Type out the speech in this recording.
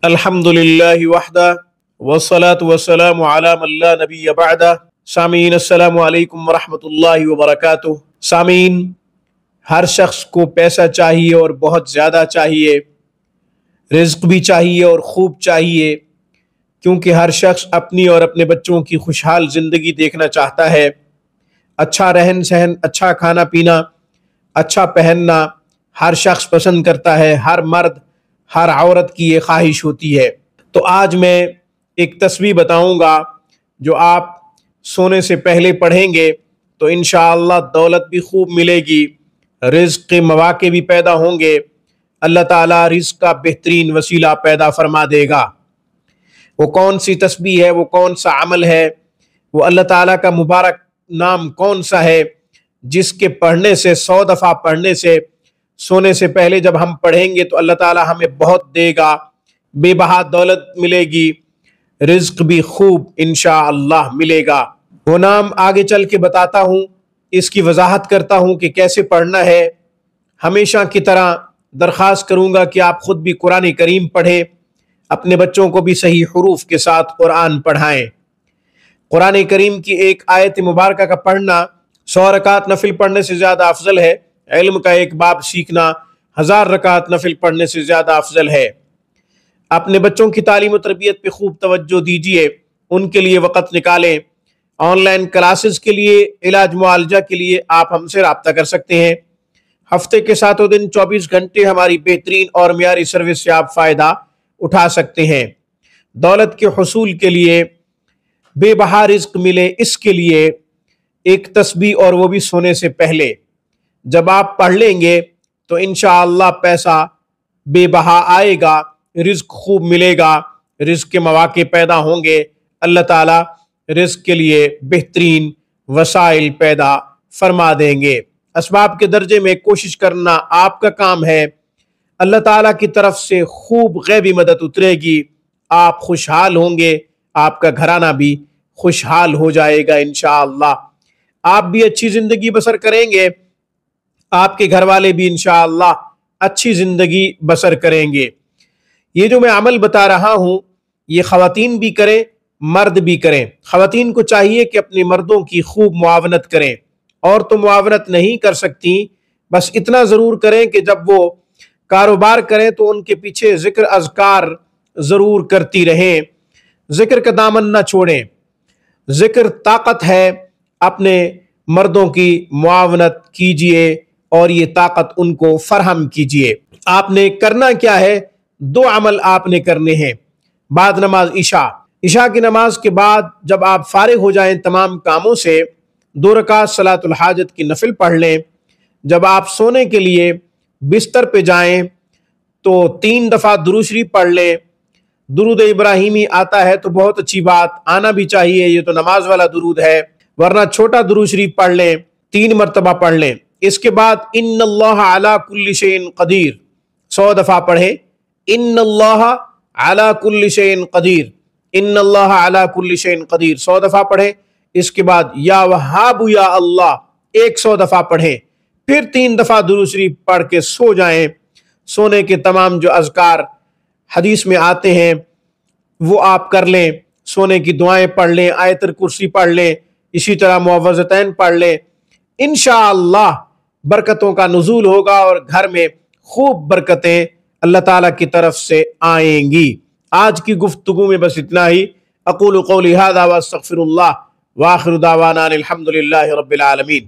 الحمدللہ وحدہ والصلاة والسلام علی من لا نبی بعدہ۔ سامعین السلام علیکم ورحمۃ اللہ وبرکاتہ۔ سامعین، ہر شخص کو پیسہ چاہیے اور بہت زیادہ چاہیے، رزق بھی چاہیے اور خوب چاہیے، کیونکہ ہر شخص اپنی اور اپنے بچوں کی خوشحال زندگی دیکھنا چاہتا ہے۔ اچھا رہن سہن، اچھا کھانا پینا، اچھا پہننا ہر شخص پسند کرتا ہے، ہر مرد ہر عورت کی یہ خواہش ہوتی ہے۔ تو آج میں ایک تسبیح بتاؤں گا جو آپ سونے سے پہلے پڑھیں گے تو انشاءاللہ دولت بھی خوب ملے گی، رزق کے مواقع بھی پیدا ہوں گے، اللہ تعالیٰ رزق کا بہترین وسیلہ پیدا فرما دے گا۔ وہ کون سی تسبیح ہے، وہ کون سا عمل ہے، وہ اللہ تعالیٰ کا مبارک نام کون سا ہے جس کے پڑھنے سے 100 دفعہ پڑھنے سے سونے سے پہلے جب ہم پڑھیں گے تو اللہ تعالیٰ ہمیں بہت دے گا، بے بہا دولت ملے گی، رزق بھی خوب انشاءاللہ ملے گا۔ وہ نام آگے چل کے بتاتا ہوں، اس کی وضاحت کرتا ہوں کہ کیسے پڑھنا ہے۔ ہمیشہ کی طرح درخواست کروں گا کہ آپ خود بھی قرآن کریم پڑھیں، اپنے بچوں کو بھی صحیح حروف کے ساتھ قرآن پڑھائیں۔ قرآن کریم کی ایک آیت مبارکہ کا پڑھنا 100 رکعت نفل پڑھنے سے زیادہ افضل ہے۔ علم کا ایک باب سیکھنا 1000 رکعت نفل پڑھنے سے زیادہ افضل ہے۔ اپنے بچوں کی تعلیم و تربیت پہ خوب توجہ دیجیے، ان کے لیے وقت نکالیں۔ آن لائن کلاسز کے لیے، علاج معالجہ کے لیے آپ ہم سے رابطہ کر سکتے ہیں۔ ہفتے کے 7 دن 24 گھنٹے ہماری بہترین اور معیاری سروس سے آپ فائدہ اٹھا سکتے ہیں۔ دولت کے حصول کے لیے، بے بہا رزق ملے، اس کے لیے ایک تسبیح، اور وہ بھی سونے سے پہلے جب آپ پڑھ لیں گے تو انشاءاللہ پیسہ بے بہا آئے گا، رزق خوب ملے گا، رزق کے مواقع پیدا ہوں گے، اللہ تعالیٰ رزق کے لیے بہترین وسائل پیدا فرما دیں گے۔ اسباب کے درجے میں کوشش کرنا آپ کا کام ہے، اللہ تعالیٰ کی طرف سے خوب غیبی مدد اترے گی، آپ خوشحال ہوں گے، آپ کا گھرانہ بھی خوشحال ہو جائے گا انشاءاللہ۔ آپ بھی اچھی زندگی بسر کریں گے، آپ کے گھر والے بھی انشاءاللہ اچھی زندگی بسر کریں گے۔ یہ جو میں عمل بتا رہا ہوں یہ خواتین بھی کریں، مرد بھی کریں۔ خواتین کو چاہیے کہ اپنے مردوں کی خوب معاونت کریں، اور تو معاونت نہیں کر سکتی، بس اتنا ضرور کریں کہ جب وہ کاروبار کریں تو ان کے پیچھے ذکر اذکار ضرور کرتی رہیں، ذکر کا دامن نہ چھوڑیں۔ ذکر طاقت ہے، اپنے مردوں کی معاونت کیجئے اور یہ طاقت ان کو فراہم کیجئے۔ آپ نے کرنا کیا ہے؟ 2 عمل آپ نے کرنے ہیں۔ بعد نماز عشاء کی نماز کے بعد جب آپ فارغ ہو جائیں تمام کاموں سے، 2 رکعت صلاۃ الحاجت کی نفل پڑھ لیں۔ جب آپ سونے کے لیے بستر پہ جائیں تو 3 دفعہ درود شریف پڑھ لیں۔ درود ابراہیمی آتا ہے تو بہت اچھی بات، آنا بھی چاہیے، یہ تو نماز والا درود ہے، ورنہ چھوٹا درود شریف پڑھ لیں، 3 مرتبہ پڑھ لیں۔ اس کے بعد ان اللہ علی کل شیء قدیر 100 دفعہ پڑھیں۔ ان اللہ علی کل شیء قدیر، ان اللہ علی کل شیء قدیر 100 دفعہ پڑھیں۔ اس کے بعد یا وہاب یا اللہ 100 دفعہ پڑھیں، پھر 3 دفعہ درود شریف پڑھ کے سو جائیں۔ سونے کے تمام جو اذکار حدیث میں آتے ہیں وہ آپ کر لیں، سونے کی دعائیں پڑھ لیں، آیت الکرسی پڑھ لیں، اسی طرح معوذتین پڑھ لیں۔ انشاءاللہ برکتوں کا نزول ہوگا اور گھر میں خوب برکتیں اللہ تعالیٰ کی طرف سے آئیں گی۔ آج کی گفتگو میں بس اتنا ہی۔ اقول قولی ھذا واستغفر اللہ، وآخر دعوانا الحمد للہ رب العالمین۔